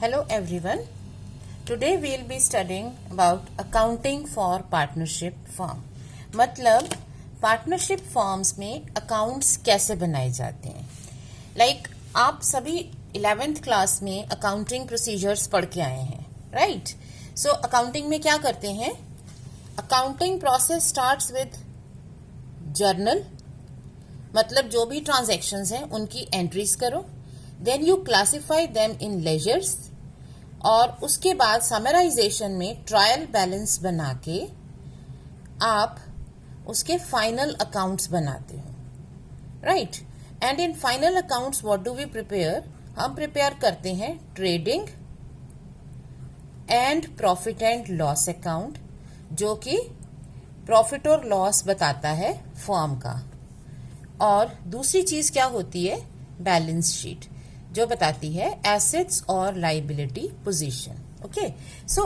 Hello everyone. Today we will be studying about accounting for partnership firm. मतलब partnership firms में accounts कैसे बनाए जाते हैं. आप सभी 11th क्लास में अकाउंटिंग प्रोसीजर्स पढ़ के आए हैं, राइट? सो अकाउंटिंग में क्या करते हैं? Accounting process starts with journal, मतलब जो भी ट्रांजैक्शंस हैं उनकी एंट्रीज करो. Then you classify them in ledgers, और उसके बाद समराइजेशन में ट्रायल बैलेंस बना के आप उसके फाइनल अकाउंट्स बनाते हो, right? And in final accounts what do we prepare? हम प्रिपेयर करते हैं trading and profit and loss account, जो कि प्रॉफिट और लॉस बताता है फर्म का. और दूसरी चीज क्या होती है? बैलेंस शीट, जो बताती है एसेट्स और लाइबिलिटी पोजीशन. ओके, सो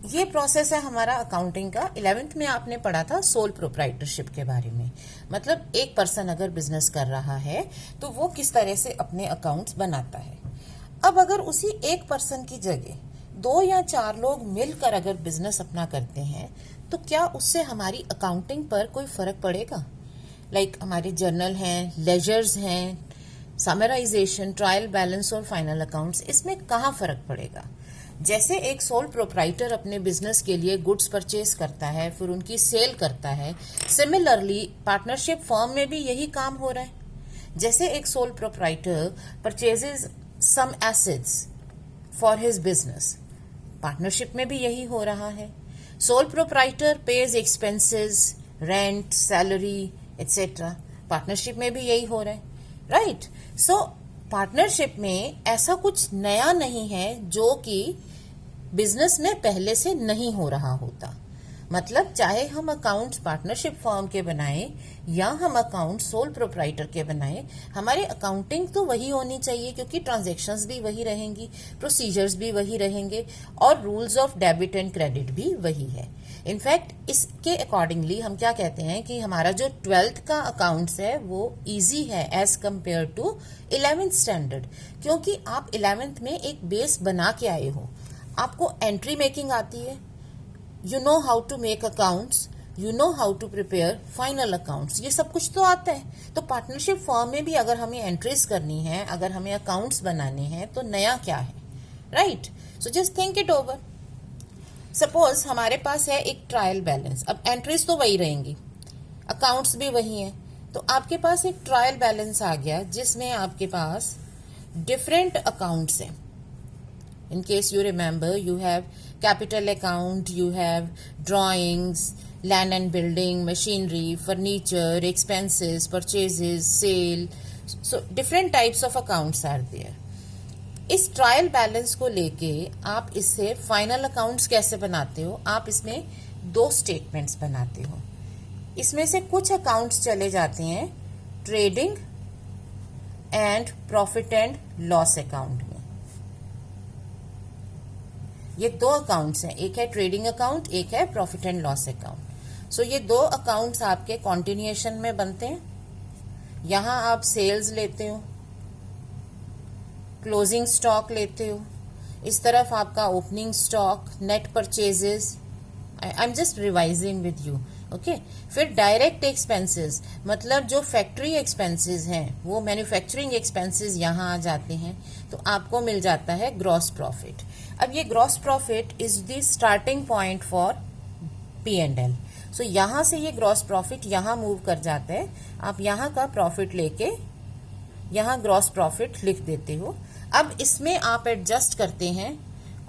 ये प्रोसेस है हमारा अकाउंटिंग का. 11th में आपने पढ़ा था सोल प्रोप्राइटरशिप के बारे में. मतलब एक पर्सन अगर बिजनेस कर रहा है तो वो किस तरह से अपने अकाउंट्स बनाता है. अब अगर उसी एक पर्सन की जगह 2 या 4 लोग मिलकर अगर बिजनेस अपना करते हैं तो क्या उससे हमारी अकाउंटिंग पर कोई फर्क पड़ेगा? हमारे जर्नल हैं, लेजर्स हैं, समराइजेशन, ट्रायल बैलेंस और फाइनल अकाउंट्स, इसमें कहाँ फर्क पड़ेगा? जैसे एक सोल प्रोप्राइटर अपने बिजनेस के लिए गुड्स परचेज करता है, फिर उनकी सेल करता है, सिमिलरली पार्टनरशिप फर्म में भी यही काम हो रहा है. जैसे एक sole proprietor purchases some assets for his business, partnership में भी यही हो रहा है. Sole proprietor pays expenses, rent, salary etcetera, partnership में भी यही हो रहा है, राइट? सो पार्टनरशिप में ऐसा कुछ नया नहीं है जो कि बिजनेस में पहले से नहीं हो रहा होता. मतलब चाहे हम अकाउंट्स पार्टनरशिप फर्म के बनाएं या हम अकाउंट सोल प्रोप्राइटर के बनाएं, हमारे अकाउंटिंग तो वही होनी चाहिए, क्योंकि ट्रांजैक्शंस भी वही रहेंगी, प्रोसीजर्स भी वही रहेंगे और rules of debit and credit भी वही है. इनफैक्ट इसके अकॉर्डिंगली हम क्या कहते हैं कि हमारा जो 12th का अकाउंट्स है वो इजी है as compare to 11th standard, क्योंकि आप 11th में एक बेस बना के आए हो. आपको एंट्री मेकिंग आती है, you know how to make accounts, you know how to prepare final accounts, ये सब कुछ तो आता है. तो पार्टनरशिप फर्म में भी अगर हमें एंट्रीज करनी है, अगर हमें अकाउंट्स बनाने हैं, तो नया क्या है, right? So just think it over. Suppose हमारे पास है एक ट्रायल बैलेंस. अब एंट्रीज तो वही रहेंगी, अकाउंट्स भी वही हैं, तो आपके पास एक ट्रायल बैलेंस आ गया जिसमें आपके पास डिफरेंट अकाउंट्स हैं. In case you remember, you have capital account, you have drawings, land and building, machinery, furniture, expenses, purchases, sale. So different types of accounts are there. इस ट्रायल बैलेंस को लेके आप इससे final accounts कैसे बनाते हो? आप इसमें 2 स्टेटमेंट्स बनाते हो. इसमें से कुछ अकाउंट्स चले जाते हैं trading and profit and loss account में. ये 2 अकाउंट्स हैं, एक है ट्रेडिंग अकाउंट, एक है प्रॉफिट एंड लॉस अकाउंट. सो ये 2 अकाउंट्स आपके कॉन्टिन्यूएशन में बनते हैं. यहां आप सेल्स लेते हो, क्लोजिंग स्टॉक लेते हो, इस तरफ आपका opening stock, net purchases. I am just revising with you, okay. फिर डायरेक्ट एक्सपेंसेस, मतलब जो फैक्ट्री एक्सपेंसेस हैं वो मैन्युफैक्चरिंग एक्सपेंसेस यहाँ आ जाते हैं, तो आपको मिल जाता है ग्रॉस प्रॉफिट. अब ये gross profit is the starting point for P&L. सो यहां से ये ग्रॉस प्रॉफिट यहां मूव कर जाता है. आप यहां का प्रॉफिट लेके यहां ग्रॉस प्रॉफिट लिख देते हो. अब इसमें आप एडजस्ट करते हैं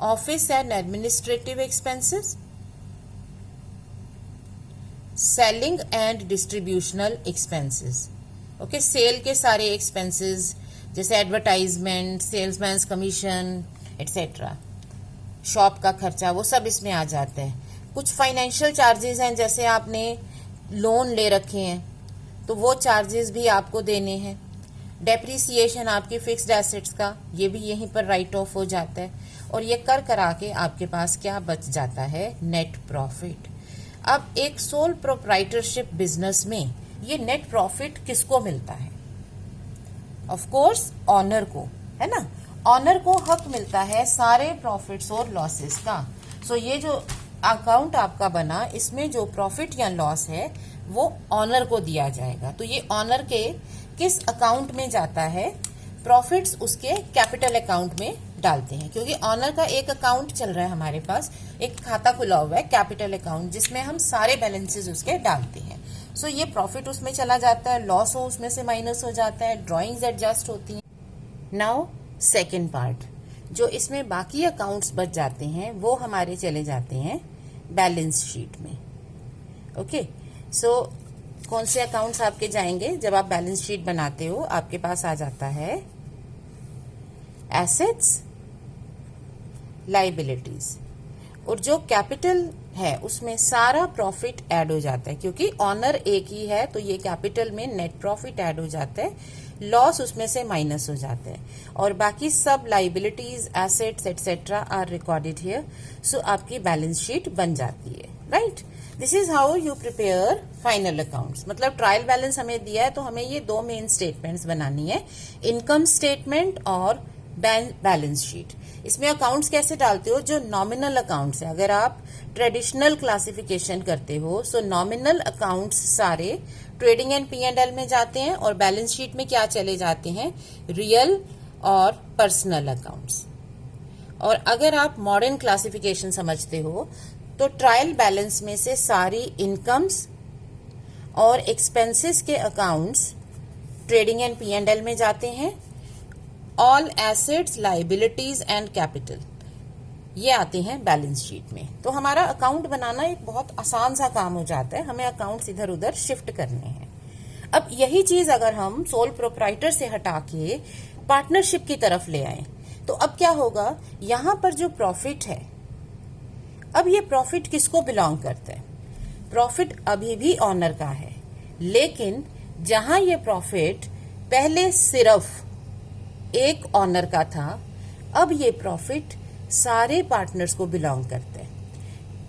office and administrative expenses, selling and distributional expenses. Okay, sale के सारे एक्सपेंसेस जैसे advertisement, salesman's commission etcetera, shop का खर्चा, वो सब इसमें आ जाता है. कुछ फाइनेंशियल चार्जेस हैं, जैसे आपने लोन ले रखे हैं तो वो चार्जेस भी आपको देने हैं. डेप्रिसिएशन आपकी फिक्स्ड एसेट्स का, ये भी यहीं पर राइट ऑफ हो जाता है. और ये कर करा के आपके पास क्या बच जाता है? Net profit. अब एक सोल प्रोप्राइटरशिप बिजनेस में ये नेट प्रॉफिट किसको मिलता है? ऑफ कोर्स ऑनर को, है ना? ऑनर को हक मिलता है सारे प्रॉफिट्स और लॉसेस का। सो ये जो अकाउंट आपका बना, इसमें जो प्रॉफिट या लॉस है वो ऑनर को दिया जाएगा। तो ये ऑनर के किस अकाउंट में जाता है? प्रॉफिट्स उसके कैपिटल अकाउंट में डालते हैं, क्योंकि ऑनर का एक अकाउंट चल रहा है, हमारे पास एक खाता खुला हुआ है कैपिटल अकाउंट, जिसमें हम सारे बैलेंसेस उसके डालते हैं। सो ये प्रॉफिट उसमें चला जाता है, लॉस हो उसमें से माइनस हो जाता है, ड्रॉइंग्स एडजस्ट होती हैं। नाउ सेकेंड पार्ट, जो इसमें बाकी अकाउंट्स बच जाते हैं वो हमारे चले जाते हैं बैलेंस शीट में। ओके, सो कौन से अकाउंट्स आपके जाएंगे? जब आप बैलेंस शीट बनाते हो आपके पास आ जाता है एसेट्स, लाइबिलिटीज, और जो कैपिटल है उसमें सारा प्रॉफिट ऐड हो जाता है, क्योंकि ऑनर एक ही है तो ये कैपिटल में नेट प्रॉफिट ऐड हो जाता है, लॉस उसमें से माइनस हो जाता है, और बाकी सब liabilities, assets etcetera are recorded here. So आपकी बैलेंस शीट बन जाती है, right. This is how you prepare final accounts. मतलब ट्रायल बैलेंस हमें दिया है तो हमें ये दो मेन स्टेटमेंट्स बनानी है, इनकम स्टेटमेंट और बैलेंस शीट। इसमें अकाउंट्स कैसे डालते हो? जो नॉमिनल अकाउंट्स है, अगर आप ट्रेडिशनल क्लासिफिकेशन करते हो सो नॉमिनल अकाउंट्स सारे ट्रेडिंग एंड P&L में जाते हैं, और बैलेंस शीट में क्या चले जाते हैं? रियल और पर्सनल अकाउंट्स। और अगर आप मॉडर्न क्लासिफिकेशन समझते हो तो ट्रायल बैलेंस में से सारी इनकम्स और एक्सपेंसेस के अकाउंट्स ट्रेडिंग एंड P&L में जाते हैं, all assets, liabilities and capital ये आते हैं बैलेंस शीट में। तो हमारा अकाउंट बनाना एक बहुत आसान सा काम हो जाता है, हमें अकाउंट्स इधर उधर शिफ्ट करने हैं। अब यही चीज अगर हम सोल प्रोप्राइटर से हटा के पार्टनरशिप की तरफ ले आए तो अब क्या होगा? यहां पर जो प्रॉफिट है, अब ये प्रॉफिट किसको बिलोंग करता है? प्रॉफिट अभी भी ऑनर का है, लेकिन जहां ये प्रॉफिट पहले सिर्फ एक ऑनर का था, अब ये प्रॉफिट सारे पार्टनर्स को बिलोंग करते हैं।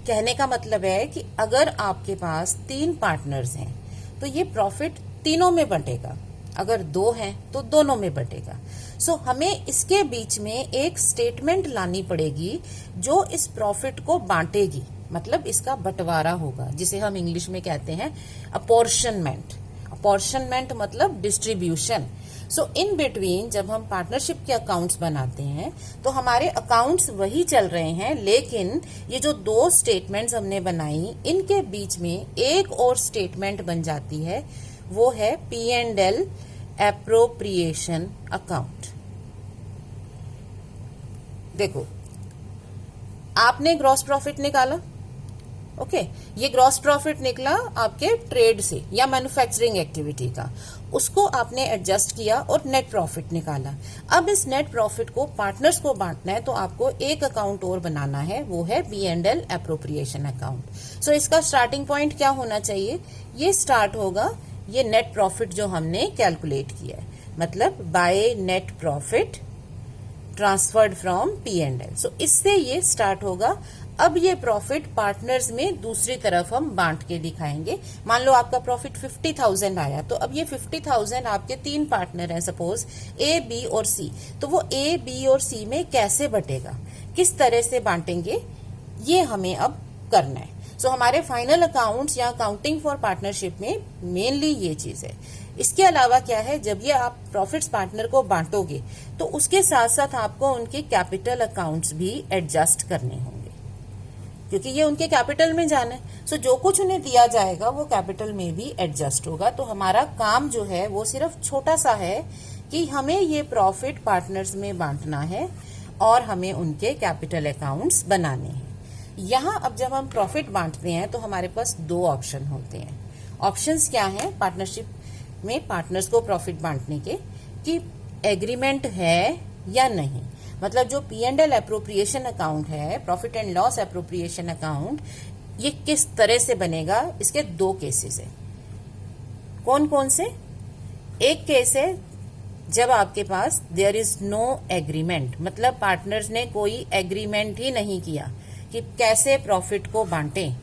कहने का मतलब है कि अगर आपके पास 3 पार्टनर्स हैं तो ये प्रॉफिट तीनों में बंटेगा, अगर 2 हैं तो दोनों में बंटेगा। सो हमें इसके बीच में एक स्टेटमेंट लानी पड़ेगी जो इस प्रॉफिट को बांटेगी, मतलब इसका बंटवारा होगा, जिसे हम इंग्लिश में कहते हैं अपॉर्शनमेंट। अपॉर्शनमेंट मतलब डिस्ट्रीब्यूशन। सो इन बिटवीन जब हम पार्टनरशिप के अकाउंट्स बनाते हैं तो हमारे अकाउंट्स वही चल रहे हैं, लेकिन ये जो 2 स्टेटमेंट्स हमने बनाई इनके बीच में एक और स्टेटमेंट बन जाती है, वो है P&L एप्रोप्रिएशन अकाउंट। देखो, आपने ग्रॉस प्रॉफिट निकाला, ओके, ये ग्रॉस प्रॉफिट निकला आपके ट्रेड से या मैन्युफैक्चरिंग एक्टिविटी का, उसको आपने एडजस्ट किया और नेट प्रॉफिट निकाला। अब इस नेट प्रॉफिट को पार्टनर्स को बांटना है तो आपको एक अकाउंट और बनाना है, वो है P&L एप्रोप्रिएशन अकाउंट। सो इसका स्टार्टिंग पॉइंट क्या होना चाहिए? ये स्टार्ट होगा ये नेट प्रॉफिट जो हमने कैलकुलेट किया है, मतलब by net profit transferred from P&L। सो इससे ये स्टार्ट होगा। अब ये प्रॉफिट पार्टनर्स में दूसरी तरफ हम बांट के दिखाएंगे। मान लो आपका प्रॉफिट 50,000 आया, तो अब ये 50,000 आपके 3 पार्टनर हैं, सपोज A, B और C। तो वो A, B और C में कैसे बटेगा, किस तरह से बांटेंगे, ये हमें अब करना है। सो हमारे फाइनल अकाउंट्स या अकाउंटिंग फॉर पार्टनरशिप में मेनली ये चीज है। इसके अलावा क्या है, जब ये आप प्रॉफिट्स पार्टनर को बांटोगे तो उसके साथ साथ आपको उनके कैपिटल अकाउंट्स भी एडजस्ट करने होंगे, क्योंकि ये उनके कैपिटल में जाना है। सो जो कुछ उन्हें दिया जाएगा वो कैपिटल में भी एडजस्ट होगा। तो हमारा काम जो है वो सिर्फ छोटा सा है कि हमें ये प्रॉफिट पार्टनर्स में बांटना है और हमें उनके कैपिटल अकाउंट्स बनाने हैं। यहाँ अब जब हम प्रॉफिट बांटते हैं तो हमारे पास 2 ऑप्शन होते हैं। ऑप्शंस क्या हैं पार्टनरशिप में पार्टनर्स को प्रॉफिट बांटने के, कि एग्रीमेंट है या नहीं। मतलब जो P&L एप्रोप्रिएशन अकाउंट है, profit and loss appropriation account, ये किस तरह से बनेगा, इसके 2 केसेस है। कौन कौन से? एक केस है जब आपके पास देयर इज नो एग्रीमेंट, मतलब पार्टनर्स ने कोई एग्रीमेंट ही नहीं किया कि कैसे प्रॉफिट को बांटें।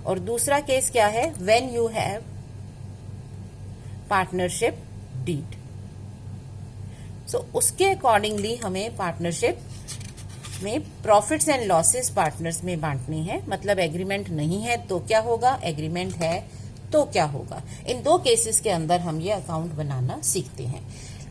और दूसरा केस क्या है? When you have partnership deed. So उसके अकॉर्डिंगली हमें पार्टनरशिप में प्रॉफिट्स एंड लॉसेस पार्टनर्स में बांटनी है। मतलब एग्रीमेंट नहीं है तो क्या होगा, एग्रीमेंट है तो क्या होगा। इन दो केसेस के अंदर हम ये अकाउंट बनाना सीखते हैं।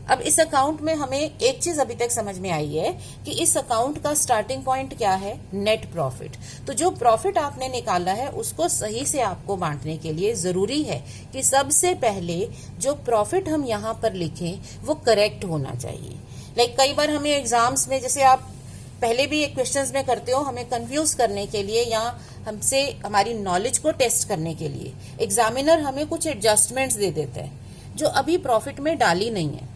अब इस अकाउंट में हमें एक चीज अभी तक समझ में आई है कि इस अकाउंट का स्टार्टिंग पॉइंट क्या है, नेट प्रॉफिट। तो जो प्रॉफिट आपने निकाला है उसको सही से आपको बांटने के लिए जरूरी है कि सबसे पहले जो प्रॉफिट हम यहाँ पर लिखें वो करेक्ट होना चाहिए। कई बार हमें एग्जाम्स में, जैसे आप पहले भी एक क्वेश्चंस में करते हो, हमें कंफ्यूज करने के लिए या हमसे हमारी नॉलेज को टेस्ट करने के लिए एग्जामिनर हमें कुछ एडजस्टमेंट्स दे देता है जो अभी प्रॉफिट में डाली नहीं है,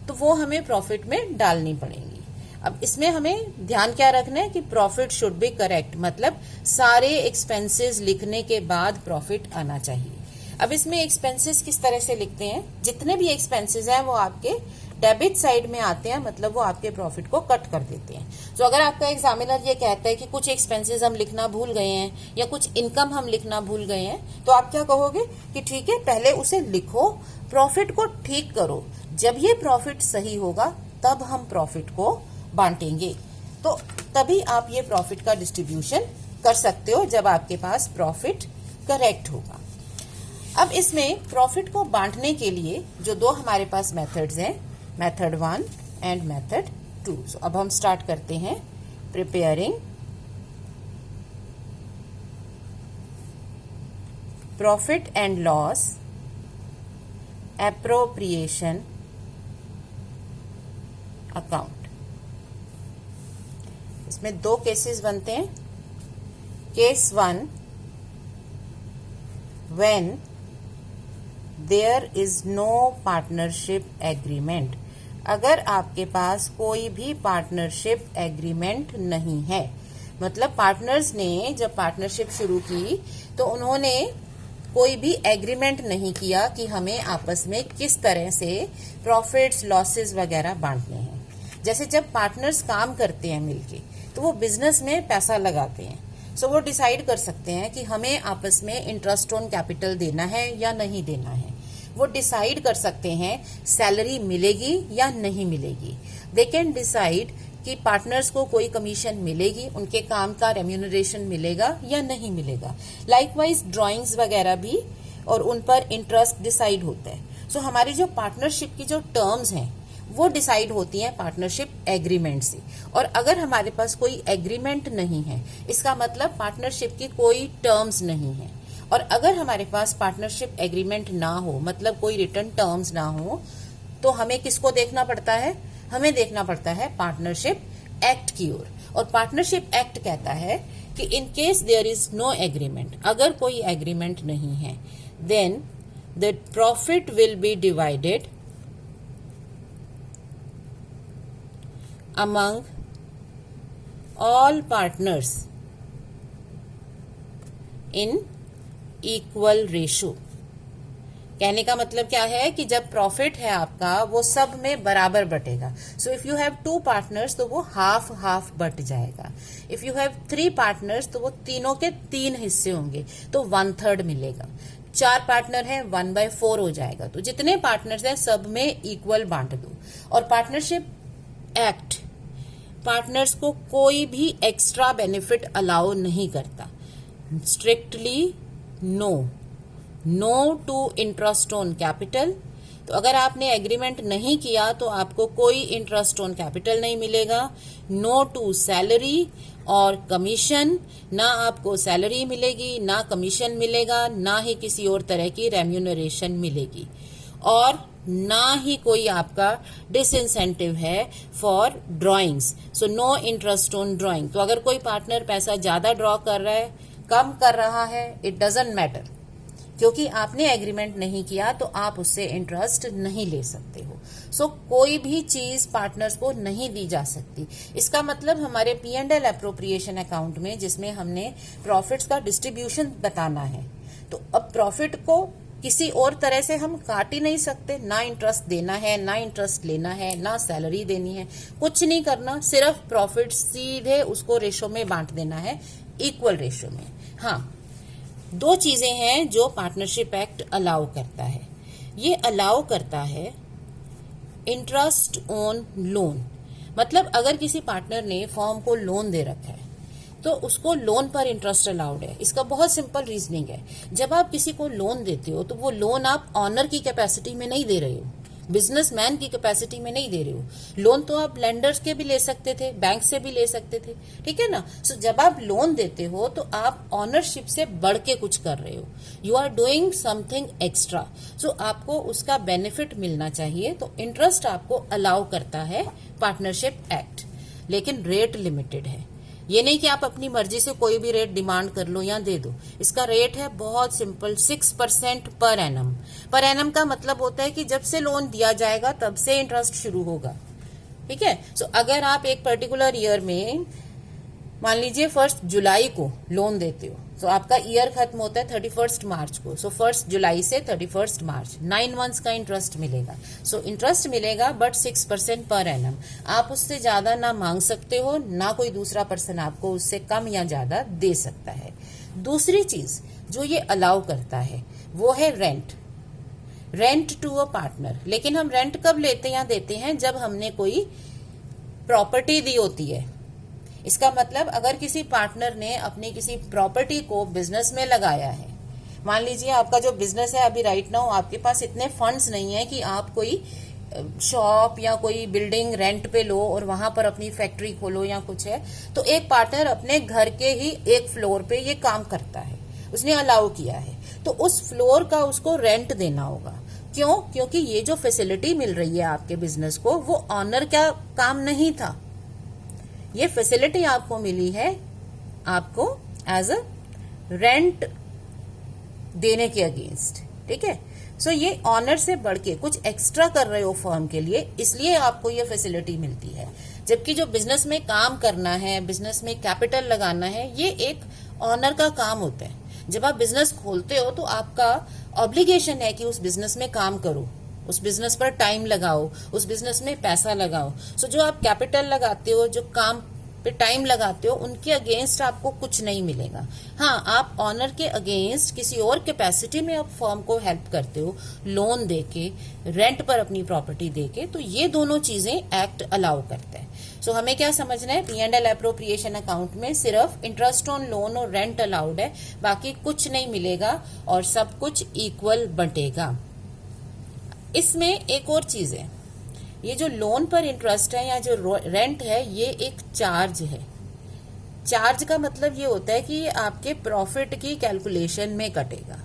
तो वो हमें प्रॉफिट में डालनी पड़ेगी। अब इसमें हमें ध्यान क्या रखना है कि प्रॉफिट शुड बी करेक्ट, मतलब सारे एक्सपेंसेस लिखने के बाद प्रॉफिट आना चाहिए। अब इसमें एक्सपेंसेस किस तरह से लिखते हैं, जितने भी एक्सपेंसेस हैं वो आपके डेबिट साइड में आते हैं, मतलब वो आपके प्रॉफिट को कट कर देते हैं। तो अगर आपका एग्जामिनर ये कहता है कि कुछ एक्सपेंसेस हम लिखना भूल गए हैं या कुछ इनकम हम लिखना भूल गए हैं, तो आप क्या कहोगे कि ठीक है, पहले उसे लिखो, प्रॉफिट को ठीक करो, जब ये प्रॉफिट सही होगा तब हम प्रॉफिट को बांटेंगे। तो तभी आप ये प्रॉफिट का डिस्ट्रीब्यूशन कर सकते हो जब आपके पास प्रॉफिट करेक्ट होगा। अब इसमें प्रॉफिट को बांटने के लिए जो दो हमारे पास मेथड्स हैं, मेथड 1 एंड मेथड 2। अब हम स्टार्ट करते हैं preparing profit and loss appropriation account. इसमें दो केसेस बनते हैं। Case 1, when there is no partnership agreement. अगर आपके पास कोई भी पार्टनरशिप एग्रीमेंट नहीं है, मतलब पार्टनर्स ने जब पार्टनरशिप शुरू की तो उन्होंने कोई भी एग्रीमेंट नहीं किया कि हमें आपस में किस तरह से प्रॉफिट्स लॉसेस वगैरह बांटने हैं। जैसे जब पार्टनर्स काम करते हैं मिलके तो वो बिजनेस में पैसा लगाते हैं, सो वो डिसाइड कर सकते हैं कि हमें आपस में इंटरेस्ट ऑन कैपिटल देना है या नहीं देना है। वो डिसाइड कर सकते हैं सैलरी मिलेगी या नहीं मिलेगी। दे कैन डिसाइड कि पार्टनर्स को कोई कमीशन मिलेगी, उनके काम का रेम्यूनरेशन मिलेगा या नहीं मिलेगा। लाइकवाइज ड्राइंग्स वगैरह भी, और उन पर इंटरेस्ट डिसाइड होता है। सो हमारी जो पार्टनरशिप की जो टर्म्स हैं वो डिसाइड होती हैं पार्टनरशिप एग्रीमेंट से। और अगर हमारे पास कोई एग्रीमेंट नहीं है, इसका मतलब पार्टनरशिप की कोई टर्म्स नहीं है। और अगर हमारे पास पार्टनरशिप एग्रीमेंट ना हो, मतलब कोई रिटर्न टर्म्स ना हो, तो हमें किसको देखना पड़ता है, हमें देखना पड़ता है पार्टनरशिप एक्ट की ओर। और पार्टनरशिप एक्ट कहता है कि in case there is no agreement, अगर कोई एग्रीमेंट नहीं है, then the profit will be divided among all partners in equal ratio। कहने का मतलब क्या है कि जब प्रॉफिट है आपका वो सब में बराबर बटेगा। So if you have 2 partners तो वो हाफ हाफ बट जाएगा। इफ यू हैव 3 पार्टनर्स तो वो तीनों के 3 हिस्से होंगे, तो 1/3 मिलेगा। 4 पार्टनर है, 1/4 हो जाएगा। तो जितने पार्टनर्स हैं सब में इक्वल बांट दो। और पार्टनरशिप एक्ट पार्टनर्स को कोई भी एक्स्ट्रा बेनिफिट अलाउ नहीं करता। Strictly no to interest on capital. तो अगर आपने एग्रीमेंट नहीं किया तो आपको कोई इंटरेस्ट ऑन कैपिटल नहीं मिलेगा। नो टू सैलरी और कमीशन, ना आपको सैलरी मिलेगी, ना कमीशन मिलेगा, ना ही किसी और तरह की रेम्यूनरेशन मिलेगी। और ना ही कोई आपका डिसइंसेंटिव है for drawings. So no interest on drawing. तो अगर कोई पार्टनर पैसा ज्यादा ड्रॉ कर रहा है, कम कर रहा है, इट डजंट मैटर, क्योंकि आपने एग्रीमेंट नहीं किया तो आप उससे इंटरेस्ट नहीं ले सकते हो। सो कोई भी चीज पार्टनर्स को नहीं दी जा सकती। इसका मतलब हमारे P&L एप्रोप्रिएशन अकाउंट में, जिसमें हमने प्रॉफिट्स का डिस्ट्रीब्यूशन बताना है, तो अब प्रॉफिट को किसी और तरह से हम काट ही नहीं सकते। ना इंटरेस्ट देना है, ना इंटरेस्ट लेना है, ना सैलरी देनी है, कुछ नहीं करना, सिर्फ प्रॉफिट सीधे उसको रेशो में बांट देना है, इक्वल रेशो में। हाँ, 2 चीजें हैं जो पार्टनरशिप एक्ट अलाउ करता है। ये अलाउ करता है इंटरेस्ट ऑन लोन, मतलब अगर किसी पार्टनर ने फर्म को लोन दे रखा है तो उसको लोन पर इंटरेस्ट अलाउड है। इसका बहुत सिंपल रीजनिंग है। जब आप किसी को लोन देते हो तो वो लोन आप ऑनर की कैपेसिटी में नहीं दे रहे हो, बिजनेसमैन की कैपेसिटी में नहीं दे रहे हो। लोन तो आप लेंडर्स के भी ले सकते थे, बैंक से भी ले सकते थे, ठीक है ना। सो जब आप लोन देते हो तो आप ऑनरशिप से बढ़ के कुछ कर रहे हो, you are doing something extra. So आपको उसका बेनिफिट मिलना चाहिए, तो इंटरेस्ट आपको अलाउ करता है पार्टनरशिप एक्ट, लेकिन रेट लिमिटेड है। ये नहीं कि आप अपनी मर्जी से कोई भी रेट डिमांड कर लो या दे दो। इसका रेट है बहुत simple, 6% per annum. Per annum का मतलब होता है कि जब से लोन दिया जाएगा तब से इंटरेस्ट शुरू होगा, ठीक है। सो अगर आप एक पर्टिकुलर ईयर में, मान लीजिए 1 जुलाई को लोन देते हो, तो आपका ईयर खत्म होता है 31 मार्च को। सो 1 जुलाई से 31 मार्च 9 मंथ्स का इंटरेस्ट मिलेगा। सो इंटरेस्ट मिलेगा बट 6% पर एनम। आप उससे ज्यादा ना मांग सकते हो, ना कोई दूसरा पर्सन आपको उससे कम या ज्यादा दे सकता है। दूसरी चीज जो ये अलाउ करता है वो है रेंट टू अ पार्टनर। लेकिन हम रेंट कब लेते या देते हैं? जब हमने कोई प्रॉपर्टी दी होती है। इसका मतलब अगर किसी पार्टनर ने अपनी किसी प्रॉपर्टी को बिजनेस में लगाया है, मान लीजिए आपका जो बिजनेस है अभी राइट नाउ आपके पास इतने फंड्स नहीं है कि आप कोई शॉप या कोई बिल्डिंग रेंट पे लो और वहां पर अपनी फैक्ट्री खोलो या कुछ है, तो एक पार्टनर अपने घर के ही एक फ्लोर पे ये काम करता है, उसने अलाउ किया है, तो उस फ्लोर का उसको रेंट देना होगा। क्यों? क्योंकि ये जो फैसिलिटी मिल रही है आपके बिजनेस को वो ऑनर का काम नहीं था, ये फैसिलिटी आपको मिली है आपको एज अ रेंट देने के अगेंस्ट, ठीक है। सो ये ऑनर से बढ़ के कुछ एक्स्ट्रा कर रहे हो फर्म के लिए, इसलिए आपको ये फैसिलिटी मिलती है। जबकि जो बिजनेस में काम करना है, बिजनेस में कैपिटल लगाना है, ये एक ऑनर का काम होता है। जब आप बिजनेस खोलते हो तो आपका ऑब्लिगेशन है कि उस बिजनेस में काम करो, उस बिजनेस पर टाइम लगाओ, उस बिजनेस में पैसा लगाओ। सो जो आप कैपिटल लगाते हो, जो काम पे टाइम लगाते हो, उनके अगेंस्ट आपको कुछ नहीं मिलेगा। हाँ, आप ऑनर के अगेंस्ट किसी और कैपेसिटी में आप फर्म को हेल्प करते हो, लोन देके, रेंट पर अपनी प्रॉपर्टी देके, तो ये दोनों चीजें एक्ट अलाउ करता है। सो हमें क्या समझना है? P&L एप्रोप्रिएशन अकाउंट में सिर्फ इंटरेस्ट ऑन लोन और रेंट अलाउड है, बाकी कुछ नहीं मिलेगा और सब कुछ इक्वल बंटेगा। इसमें एक और चीज है, ये जो लोन पर इंटरेस्ट है या जो रेंट है, ये एक चार्ज है। चार्ज का मतलब ये होता है कि ये आपके प्रॉफिट की कैलकुलेशन में कटेगा।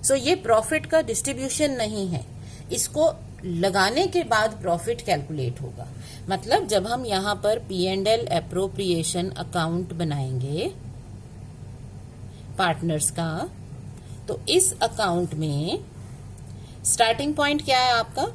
सो ये प्रॉफिट का डिस्ट्रीब्यूशन नहीं है, इसको लगाने के बाद प्रॉफिट कैलकुलेट होगा। मतलब जब हम यहां पर P&L एप्रोप्रिएशन अकाउंट बनाएंगे पार्टनर्स का, तो इस अकाउंट में स्टार्टिंग पॉइंट क्या है आपका?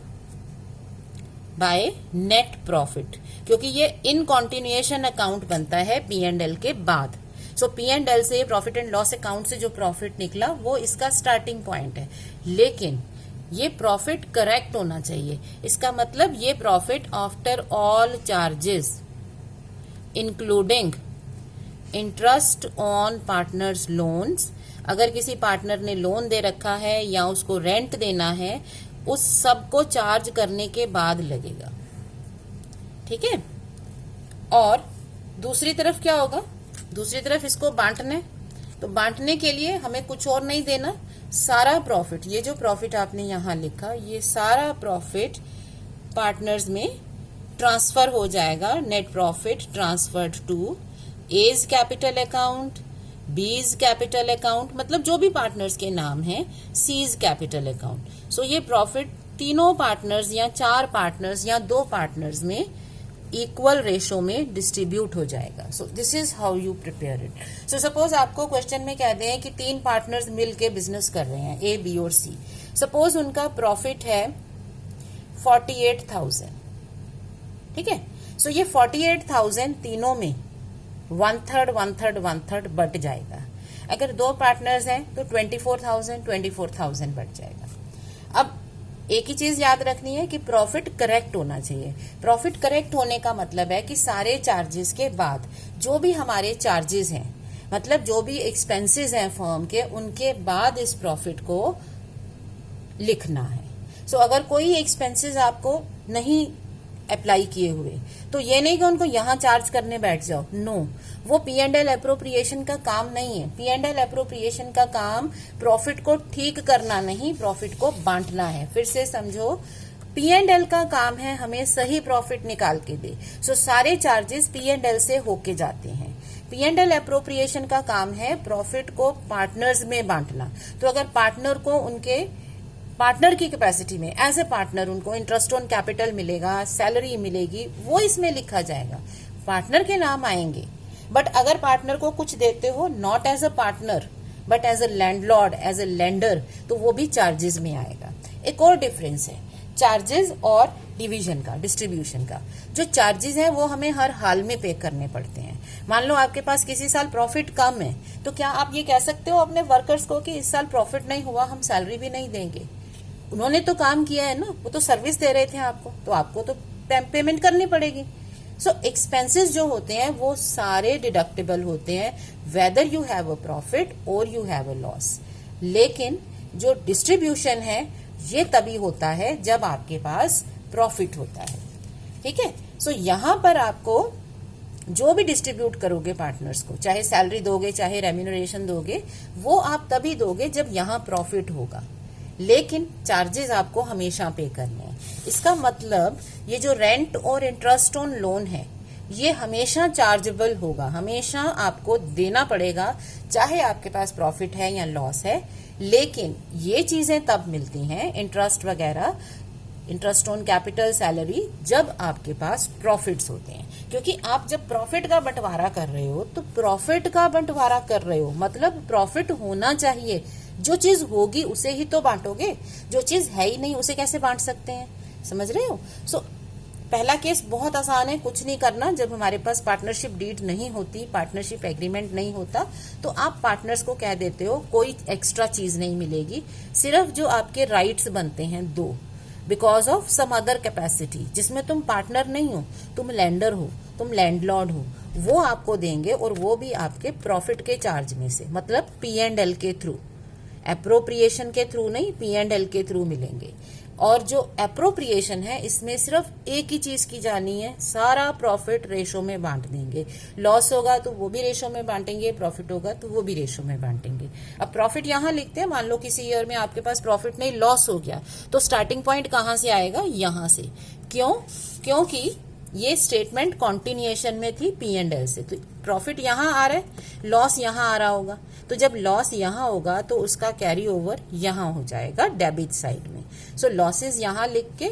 बाय नेट प्रॉफिट, क्योंकि ये इन कॉन्टिन्यूएशन अकाउंट बनता है P&L के बाद। सो P&L से, प्रॉफिट एंड लॉस अकाउंट से जो प्रॉफिट निकला वो इसका स्टार्टिंग पॉइंट है, लेकिन ये प्रॉफिट करेक्ट होना चाहिए। इसका मतलब ये profit after all charges including interest on partners loans, अगर किसी पार्टनर ने लोन दे रखा है या उसको रेंट देना है, उस सब को चार्ज करने के बाद लगेगा, ठीक है। और दूसरी तरफ क्या होगा? दूसरी तरफ इसको बांटना है, तो बांटने के लिए हमें कुछ और नहीं देना, सारा प्रॉफिट, ये जो प्रॉफिट आपने यहां लिखा, ये सारा प्रॉफिट पार्टनर्स में ट्रांसफर हो जाएगा। Net profit transferred to A's capital account, B's capital account, मतलब जो भी पार्टनर्स के नाम हैं, सीज कैपिटल अकाउंट। सो ये प्रॉफिट तीनों पार्टनर्स या 4 पार्टनर्स या 2 पार्टनर्स में इक्वल रेशो में डिस्ट्रीब्यूट हो जाएगा। So this is how you prepare it. So suppose आपको क्वेश्चन में कह दें कि 3 पार्टनर्स मिलके बिजनेस कर रहे हैं, A, B और C। सपोज उनका प्रॉफिट है 48,000, ठीक है। सो ये 48,000 तीनों में 1/3 1/3 1/3 बट जाएगा। अगर 2 पार्टनर्स हैं तो 24,000 बट जाएगा। अब एक ही चीज याद रखनी है कि प्रॉफिट करेक्ट होना चाहिए। प्रॉफिट करेक्ट होने का मतलब है कि सारे चार्जेस के बाद जो भी हमारे चार्जेस हैं, मतलब जो भी एक्सपेंसेस हैं फर्म के, उनके बाद इस प्रॉफिट को लिखना है। सो अगर कोई एक्सपेंसेस आपको नहीं अप्लाई किए हुए, तो ये नहीं कि उनको यहां चार्ज करने बैठ जाओ, नो, वो P&L अप्रोप्रिएशन का काम नहीं है। P&L अप्रोप्रिएशन का काम प्रॉफिट को ठीक करना नहीं, प्रॉफिट को बांटना है। फिर से समझो, P&L का काम है हमें सही प्रॉफिट निकाल के दे, सो सारे चार्जेस P&L से होके जाते हैं। P&L अप्रोप्रिएशन का काम है प्रॉफिट को पार्टनर्स में बांटना, तो अगर पार्टनर को उनके पार्टनर की कैपेसिटी में एज ए पार्टनर उनको इंटरेस्ट ऑन कैपिटल मिलेगा, सैलरी मिलेगी, वो इसमें लिखा जाएगा, पार्टनर के नाम आएंगे। बट अगर पार्टनर को कुछ देते हो not as a partner but as a landlord, as a lender, तो वो भी चार्जेस में आएगा। एक और डिफरेंस है चार्जेस और डिवीजन का, डिस्ट्रीब्यूशन का। जो चार्जेस हैं वो हमें हर हाल में पे करने पड़ते हैं। मान लो आपके पास किसी साल प्रॉफिट कम है, तो क्या आप ये कह सकते हो अपने वर्कर्स को कि इस साल प्रॉफिट नहीं हुआ, हम सैलरी भी नहीं देंगे? उन्होंने तो काम किया है ना, वो तो सर्विस दे रहे थे आपको, तो आपको तो पेमेंट करनी पड़ेगी। सो एक्सपेंसेस जो होते हैं वो सारे डिडक्टेबल होते हैं, whether you have a profit और यू हैव अ लॉस। लेकिन जो डिस्ट्रीब्यूशन है ये तभी होता है जब आपके पास प्रॉफिट होता है, ठीक है। सो यहां पर आपको जो भी डिस्ट्रीब्यूट करोगे पार्टनर्स को, चाहे सैलरी दोगे चाहे रेम्यूनरेशन दोगे, वो आप तभी दोगे जब यहां प्रॉफिट होगा। लेकिन चार्जेस आपको हमेशा पे करने हैं। इसका मतलब ये जो रेंट और इंटरेस्ट ऑन लोन है ये हमेशा चार्जेबल होगा, हमेशा आपको देना पड़ेगा, चाहे आपके पास प्रॉफिट है या लॉस है। लेकिन ये चीजें तब मिलती हैं, इंटरेस्ट वगैरह, इंटरेस्ट ऑन कैपिटल, सैलरी, जब आपके पास प्रॉफिट्स होते हैं। क्योंकि आप जब प्रॉफिट का बंटवारा कर रहे हो तो प्रॉफिट का बंटवारा कर रहे हो मतलब प्रॉफिट होना चाहिए। जो चीज होगी उसे ही तो बांटोगे, जो चीज है ही नहीं उसे कैसे बांट सकते हैं? समझ रहे हो? सो पहला केस बहुत आसान है, कुछ नहीं करना। जब हमारे पास पार्टनरशिप डीड नहीं होती, पार्टनरशिप एग्रीमेंट नहीं होता, तो आप पार्टनर्स को कह देते हो कोई एक्स्ट्रा चीज नहीं मिलेगी, सिर्फ जो आपके राइट्स बनते हैं दो, because of some other capacity, जिसमें तुम पार्टनर नहीं हो, तुम लेंडर हो, तुम लैंडलॉर्ड हो, वो आपको देंगे, और वो भी आपके प्रॉफिट के चार्ज में से, मतलब P&L के थ्रू, एप्रोप्रिएशन के थ्रू नहीं, P&L के थ्रू मिलेंगे। और जो एप्रोप्रिएशन है इसमें सिर्फ एक ही चीज की जानी है, सारा प्रॉफिट रेशो में बांट देंगे। लॉस होगा तो वो भी रेशो में बांटेंगे, प्रॉफिट होगा तो वो भी रेशो में बांटेंगे। अब प्रॉफिट यहां लिखते हैं, मान लो किसी ईयर में आपके पास प्रॉफिट नहीं, लॉस हो गया, तो स्टार्टिंग पॉइंट कहां से आएगा? यहां से। क्यों? क्योंकि ये स्टेटमेंट कॉन्टिन्यूएशन में थी P&L से, तो प्रॉफिट यहां आ रहा है, लॉस यहां आ रहा होगा, तो जब लॉस यहां होगा तो उसका कैरी ओवर यहां हो जाएगा डेबिट साइड में। सो लॉसेस यहां लिख के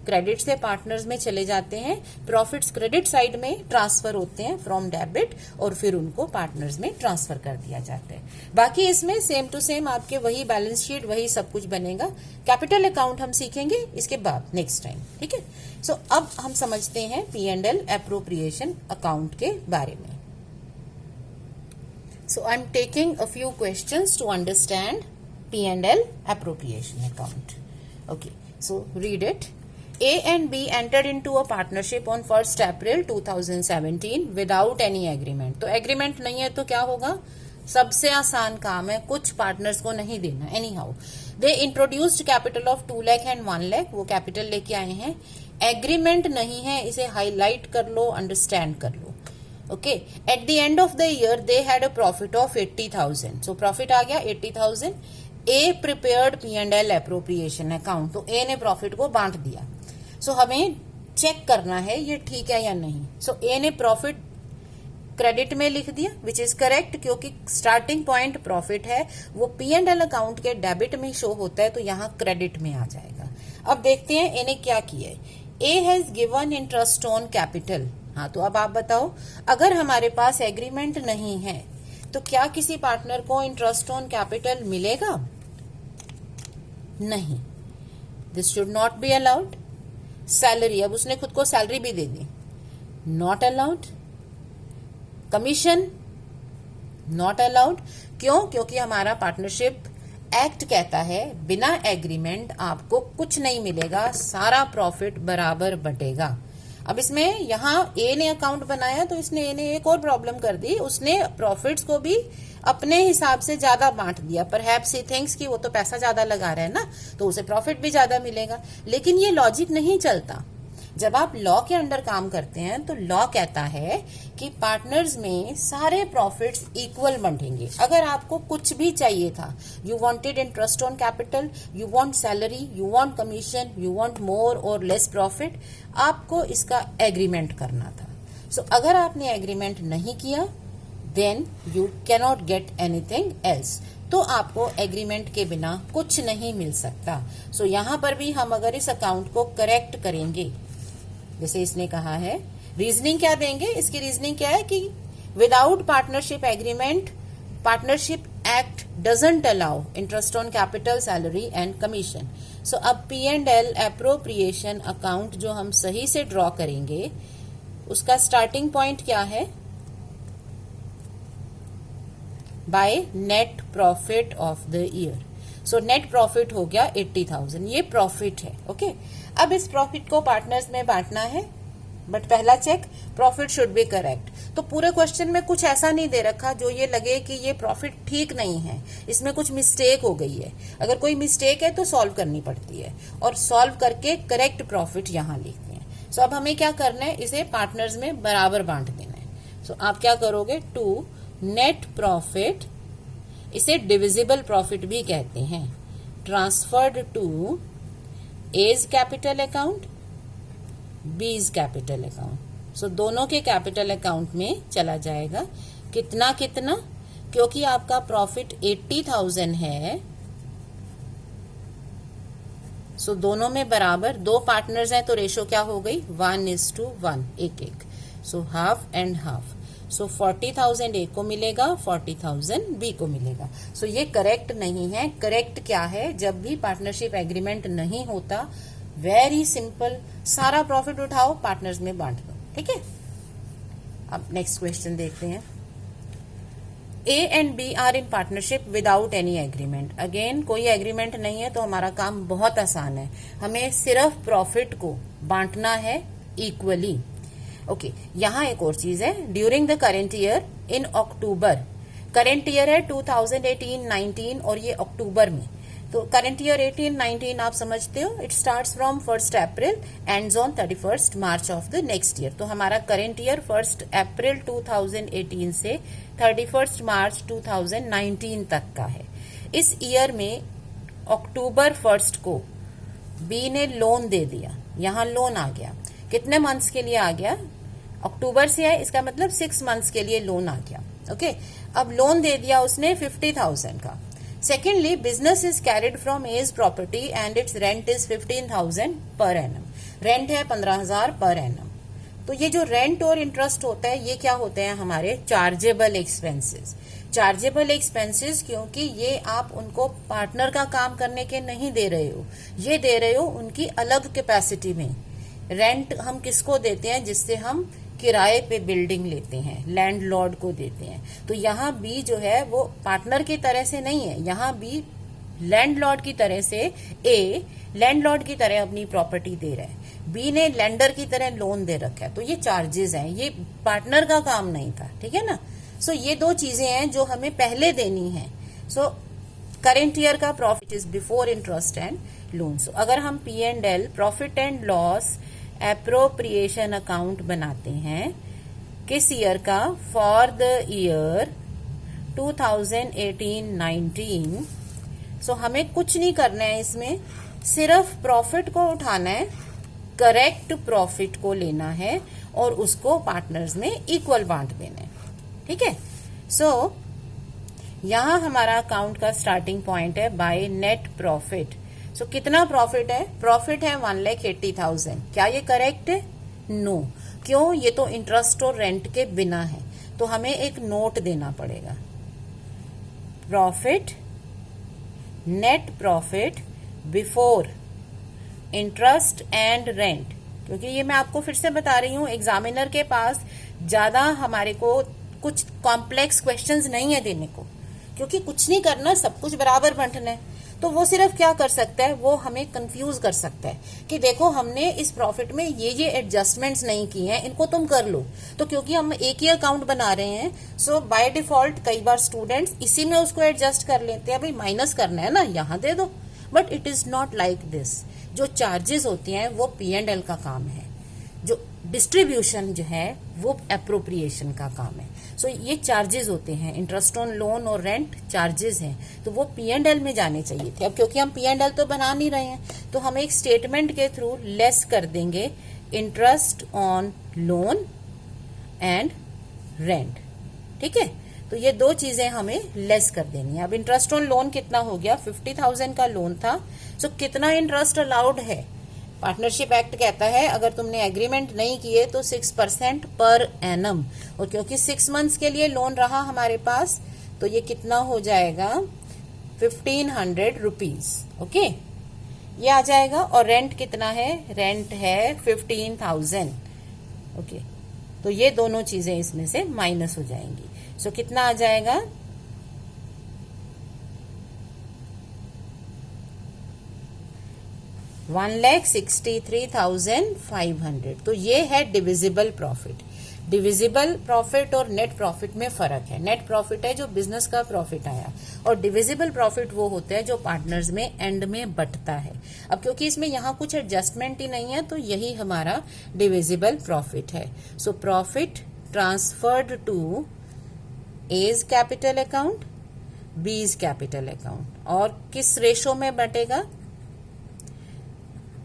क्रेडिट से पार्टनर्स में चले जाते हैं, प्रॉफिट्स क्रेडिट साइड में ट्रांसफर होते हैं फ्रॉम डेबिट, और फिर उनको पार्टनर्स में ट्रांसफर कर दिया जाता है। बाकी इसमें सेम टू सेम आपके वही बैलेंस शीट, वही सब कुछ बनेगा। कैपिटल अकाउंट हम सीखेंगे इसके बाद नेक्स्ट टाइम, ठीक है। सो अब हम समझते हैं P&L एप्रोप्रिएशन अकाउंट के बारे में। So I'm taking a few questions to understand P&L appropriation account. Okay, so read it. A and B entered into a partnership on 1st April 2017 without any agreement. तो agreement नहीं है तो क्या होगा? सबसे आसान काम है, कुछ पार्टनर्स को नहीं देना। Anyhow, they introduced capital of 2 lakh and 1 lakh, वो कैपिटल लेके आए हैं। एग्रीमेंट नहीं है, इसे हाईलाइट कर लो, अंडरस्टैंड कर लो। Okay, at the end of the year they had a profit of 80,000, so profit आ गया 80,000। ए प्रिपेयर्ड P&L एप्रोप्रिएशन अकाउंट, तो ए ने प्रॉफिट को बांट दिया। सो हमें चेक करना है ये ठीक है या नहीं। सो ए ने प्रॉफिट क्रेडिट में लिख दिया, विच इज करेक्ट, क्योंकि स्टार्टिंग पॉइंट प्रॉफिट है, वो P&L अकाउंट के डेबिट में शो होता है, तो यहां क्रेडिट में आ जाएगा। अब देखते हैं ए ने क्या किया है। A has given interest on capital. हाँ, तो अब आप बताओ, अगर हमारे पास एग्रीमेंट नहीं है तो क्या किसी पार्टनर को इंटरेस्ट ऑन कैपिटल मिलेगा? नहीं, this should not be allowed. Salary, अब उसने खुद को सैलरी भी दे दी, not allowed. Commission, not allowed. क्यों? क्योंकि हमारा पार्टनरशिप एक्ट कहता है बिना एग्रीमेंट आपको कुछ नहीं मिलेगा, सारा प्रॉफिट बराबर बटेगा। अब इसमें यहाँ ए ने अकाउंट बनाया तो इसने ए ने एक और प्रॉब्लम कर दी, उसने प्रॉफिट्स को भी अपने हिसाब से ज्यादा बांट दिया। परहैप्स ही थिंक्स कि वो तो पैसा ज्यादा लगा रहा है ना, तो उसे प्रॉफिट भी ज्यादा मिलेगा। लेकिन ये लॉजिक नहीं चलता। जब आप लॉ के अंडर काम करते हैं तो लॉ कहता है कि पार्टनर्स में सारे प्रॉफिट्स इक्वल बंटेंगे। अगर आपको कुछ भी चाहिए था, you wanted interest on capital, you want salary, you want commission, you want more और लेस प्रॉफिट, आपको इसका एग्रीमेंट करना था। सो अगर आपने एग्रीमेंट नहीं किया then you cannot get anything else. तो आपको एग्रीमेंट के बिना कुछ नहीं मिल सकता। सो यहां पर भी हम अगर इस अकाउंट को करेक्ट करेंगे, जैसे इसने कहा है, रीजनिंग क्या देंगे, इसकी रीजनिंग क्या है कि without partnership agreement partnership act doesn't allow interest on capital, salary and commission. So अब P&L एप्रोप्रिएशन अकाउंट जो हम सही से ड्रॉ करेंगे, उसका स्टार्टिंग पॉइंट क्या है, by net profit of the year. So net profit हो गया 80,000, ये प्रॉफिट है। ओके, अब इस प्रॉफिट को पार्टनर्स में बांटना है, बट पहला check, profit should be correct. तो पूरे क्वेश्चन में कुछ ऐसा नहीं दे रखा जो ये लगे कि ये प्रॉफिट ठीक नहीं है, इसमें कुछ मिस्टेक हो गई है। अगर कोई मिस्टेक है तो सॉल्व करनी पड़ती है, और सॉल्व करके करेक्ट प्रॉफिट यहां लिखते हैं। सो अब हमें क्या करना है, इसे पार्टनर्स में बराबर बांट देना है। सो आप क्या करोगे, टू नेट प्रॉफिट, इसे डिविजिबल प्रॉफिट भी कहते हैं, transferred to A's capital account, B's capital account. So दोनों के कैपिटल अकाउंट में चला जाएगा। कितना कितना, क्योंकि आपका प्रॉफिट 80,000 है, सो दोनों में बराबर, दो पार्टनर्स हैं तो रेशो क्या हो गई, 1:1, एक एक। So half and half. So 40,000 A को मिलेगा, 40,000 बी को मिलेगा। सो ये करेक्ट नहीं है। करेक्ट क्या है, जब भी पार्टनरशिप एग्रीमेंट नहीं होता, वेरी सिंपल, सारा प्रॉफिट उठाओ, पार्टनर्स में बांट दो। ठीक है, अब नेक्स्ट क्वेश्चन देखते हैं। A and B are in partnership without any agreement. Again कोई एग्रीमेंट नहीं है तो हमारा काम बहुत आसान है, हमें सिर्फ प्रॉफिट को बांटना है इक्वली। ओके, यहां एक और चीज है, during the current year in October, current year है 2018-19 और ये अक्टूबर में, तो करेंट ईयर 18-19 आप समझते हो, it starts from 1 April ends on 31 March of the next year. तो हमारा करेंट ईयर 1 अप्रैल 2018 से 31 मार्च 2019 तक का है। इस ईयर में अक्टूबर 1 को बी ने लोन दे दिया, यहां लोन आ गया, कितने मंथ्स के लिए आ गया, अक्टूबर से है, इसका मतलब 6 मंथ्स के लिए लोन आ गया। ओके, अब लोन दे दिया उसने 50,000 का। Secondly, business is carried from A's property and its rent is 15,000 per annum. Rent है 15,000 पर एनम। तो ये जो रेंट और इंटरेस्ट होता है, ये क्या होते हैं, हमारे चार्जेबल एक्सपेंसेस। चार्जेबल एक्सपेंसेस क्योंकि ये आप उनको पार्टनर का काम करने के नहीं दे रहे हो, ये दे रहे हो उनकी अलग कैपेसिटी में। रेंट हम किसको देते हैं, जिससे हम किराए पे बिल्डिंग लेते हैं, लैंडलॉर्ड को देते हैं। तो यहाँ बी जो है वो पार्टनर की तरह से नहीं है, यहाँ बी लैंडलॉर्ड की तरह से, ए लैंडलॉर्ड की तरह अपनी प्रॉपर्टी दे रहा है, बी ने लेंडर की तरह लोन दे रखा है। तो ये चार्जेस हैं, ये पार्टनर का काम नहीं था। ठीक है ना। सो ये दो चीजें हैं जो हमें पहले देनी है। सो करेंट ईयर का profit is before interest and loan. So अगर हम P&L profit and loss appropriation account बनाते हैं, किस ईयर का, फॉर द ईयर 2018-19। सो हमें कुछ नहीं करना है इसमें, सिर्फ प्रॉफिट को उठाना है, करेक्ट प्रॉफिट को लेना है और उसको पार्टनर्स में इक्वल बांट देना है। ठीक है। सो यहां हमारा अकाउंट का स्टार्टिंग पॉइंट है बाय नेट प्रॉफिट। सो कितना प्रॉफिट है, प्रॉफिट है 1,80,000। क्या ये करेक्ट है, नो। क्यों, ये तो इंटरेस्ट और रेंट के बिना है, तो हमें एक नोट देना पड़ेगा, profit, net profit before interest and rent. क्योंकि ये मैं आपको फिर से बता रही हूं, एग्जामिनर के पास ज्यादा हमारे को कुछ कॉम्प्लेक्स क्वेश्चंस नहीं है देने को, क्योंकि कुछ नहीं करना, सब कुछ बराबर बांटना है। तो वो सिर्फ क्या कर सकता है, वो हमें कंफ्यूज कर सकता है कि देखो हमने इस प्रॉफिट में ये एडजस्टमेंट्स नहीं किए हैं, इनको तुम कर लो। तो क्योंकि हम एक ही अकाउंट बना रहे हैं, सो बाय डिफॉल्ट कई बार स्टूडेंट्स इसी में उसको एडजस्ट कर लेते हैं, भाई माइनस करना है ना यहाँ दे दो। But it is not like this. जो चार्जेस होती हैं वो P&L का काम है, जो डिस्ट्रीब्यूशन जो है वो एप्रोप्रिएशन का काम है। सो ये चार्जेस होते हैं, इंटरेस्ट ऑन लोन और रेंट चार्जेस हैं, तो वो P&L में जाने चाहिए थे। अब क्योंकि हम P&L तो बना नहीं रहे हैं, तो हम एक स्टेटमेंट के थ्रू लेस कर देंगे interest on loan and rent. ठीक है, तो ये दो चीजें हमें लेस कर देनी है। अब इंटरेस्ट ऑन लोन कितना हो गया, 50,000 का लोन था। सो कितना इंटरेस्ट अलाउड है, पार्टनरशिप एक्ट कहता है अगर तुमने एग्रीमेंट नहीं किए तो 6% पर एनम, और क्योंकि 6 मंथ्स के लिए लोन रहा हमारे पास, तो ये कितना हो जाएगा 1500 रुपीज। ओके, ये आ जाएगा। और रेंट कितना है, रेंट है 15,000। ओके, तो ये दोनों चीजें इसमें से माइनस हो जाएंगी। सो कितना आ जाएगा, 1,63,500। तो ये है डिविजिबल प्रॉफिट। डिविजिबल प्रॉफिट और नेट प्रॉफिट में फर्क है। नेट प्रॉफिट है जो बिजनेस का प्रॉफिट आया, और डिविजिबल प्रॉफिट वो होता है जो पार्टनर्स में एंड में बंटता है। अब क्योंकि इसमें यहाँ कुछ एडजस्टमेंट ही नहीं है, तो यही हमारा डिविजिबल प्रॉफिट है। So profit transferred to A's capital account, B's capital account. और किस रेशो में बटेगा,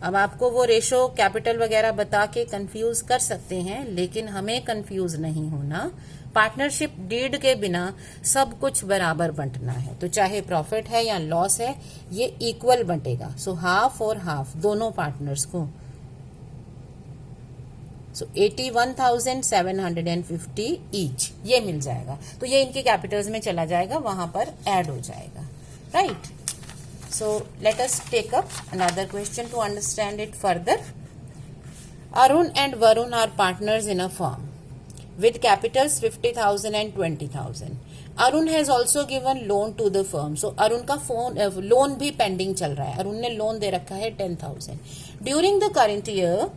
अब आपको वो रेशो कैपिटल वगैरह बता के कंफ्यूज कर सकते हैं, लेकिन हमें कंफ्यूज नहीं होना। पार्टनरशिप डीड के बिना सब कुछ बराबर बंटना है, तो चाहे प्रॉफिट है या लॉस है ये इक्वल बंटेगा। सो हाफ और हाफ दोनों पार्टनर्स को। सो 81,750 ईच ये मिल जाएगा। तो ये इनके कैपिटल्स में चला जाएगा, वहां पर ऐड हो जाएगा, right. So let us take up another question to understand it further. Arun and Varun are partners in a firm with capitals 50,000 and 20,000. Arun has also given loan to the firm. So Arun का loan भी pending चल रहा है। अरुण ने loan दे रखा है 10,000. During the current year,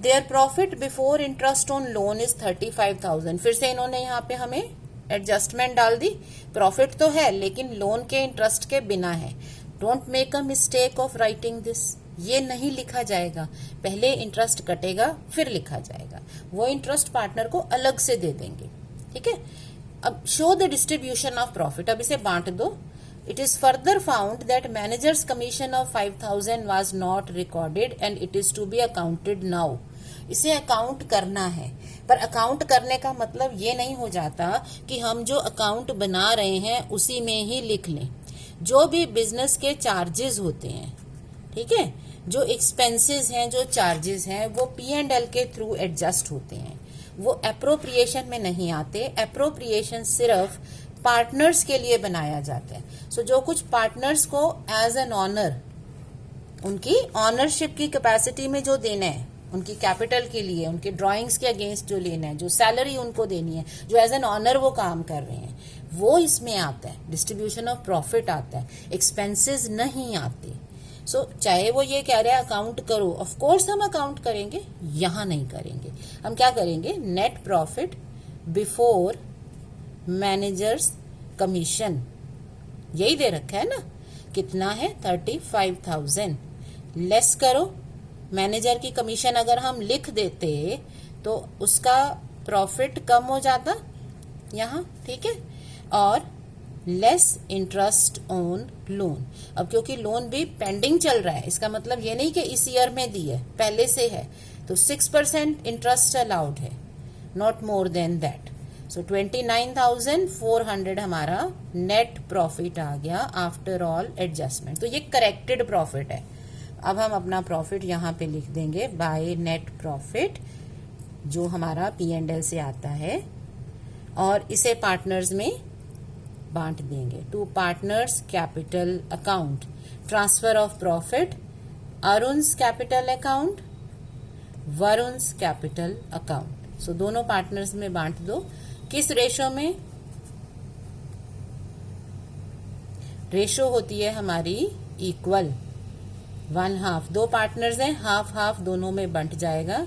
their profit before interest on loan is 35,000. फिर से इन्होंने यहाँ पे हमें एडजस्टमेंट डाल दी। प्रॉफिट तो है लेकिन लोन के इंटरेस्ट के बिना है। Don't make a mistake of writing this, ये नहीं लिखा जाएगा, पहले इंटरेस्ट कटेगा फिर लिखा जाएगा। वो इंटरेस्ट पार्टनर को अलग से दे देंगे। ठीक है, अब show the distribution of profit, अब इसे बांट दो। It is further found that manager's commission of 5,000 was not recorded and it is to be accounted now. इसे अकाउंट करना है, पर अकाउंट करने का मतलब ये नहीं हो जाता कि हम जो अकाउंट बना रहे हैं उसी में ही लिख लें। जो भी बिजनेस के चार्जेस होते हैं, ठीक है, जो एक्सपेंसेस हैं, जो चार्जेस हैं, वो P&L के थ्रू एडजस्ट होते हैं, वो एप्रोप्रिएशन में नहीं आते। एप्रोप्रिएशन सिर्फ पार्टनर्स के लिए बनाया जाता है। सो जो कुछ पार्टनर्स को एज एन ऑनर, उनकी ऑनरशिप की कैपेसिटी में जो देना है, उनकी कैपिटल के लिए, उनके ड्राइंग्स के अगेंस्ट जो लेना है, जो सैलरी उनको देनी है, जो एज एन ऑनर वो काम कर रहे हैं, वो इसमें आता है। डिस्ट्रीब्यूशन ऑफ प्रॉफिट आता है, एक्सपेंसेस नहीं आते। सो चाहे वो ये कह रहे हैं अकाउंट करो, ऑफ कोर्स हम अकाउंट करेंगे, यहां नहीं करेंगे। हम क्या करेंगे, net profit before managers commission, यही दे रखा है ना, कितना है 35,000, लेस करो मैनेजर की कमीशन। अगर हम लिख देते तो उसका प्रॉफिट कम हो जाता यहाँ, ठीक है, और लेस इंटरेस्ट ऑन लोन। अब क्योंकि लोन भी पेंडिंग चल रहा है, इसका मतलब ये नहीं कि इस ईयर में दी है, पहले से है, तो 6% इंटरेस्ट अलाउड है, नॉट मोर देन दैट। सो 29,400 हमारा नेट प्रॉफिट आ गया आफ्टर ऑल एडजस्टमेंट। तो ये करेक्टेड प्रॉफिट है। अब हम अपना प्रॉफिट यहाँ पे लिख देंगे बाय नेट प्रॉफिट, जो हमारा P&L से आता है, और इसे पार्टनर्स में बांट देंगे। To partners capital account, transfer of profit, Arun's capital account, Varun's capital account. So दोनों पार्टनर्स में बांट दो। किस रेशो में, रेशो होती है हमारी इक्वल, 1/2, दो पार्टनर्स हैं, हाफ हाफ दोनों में बंट जाएगा,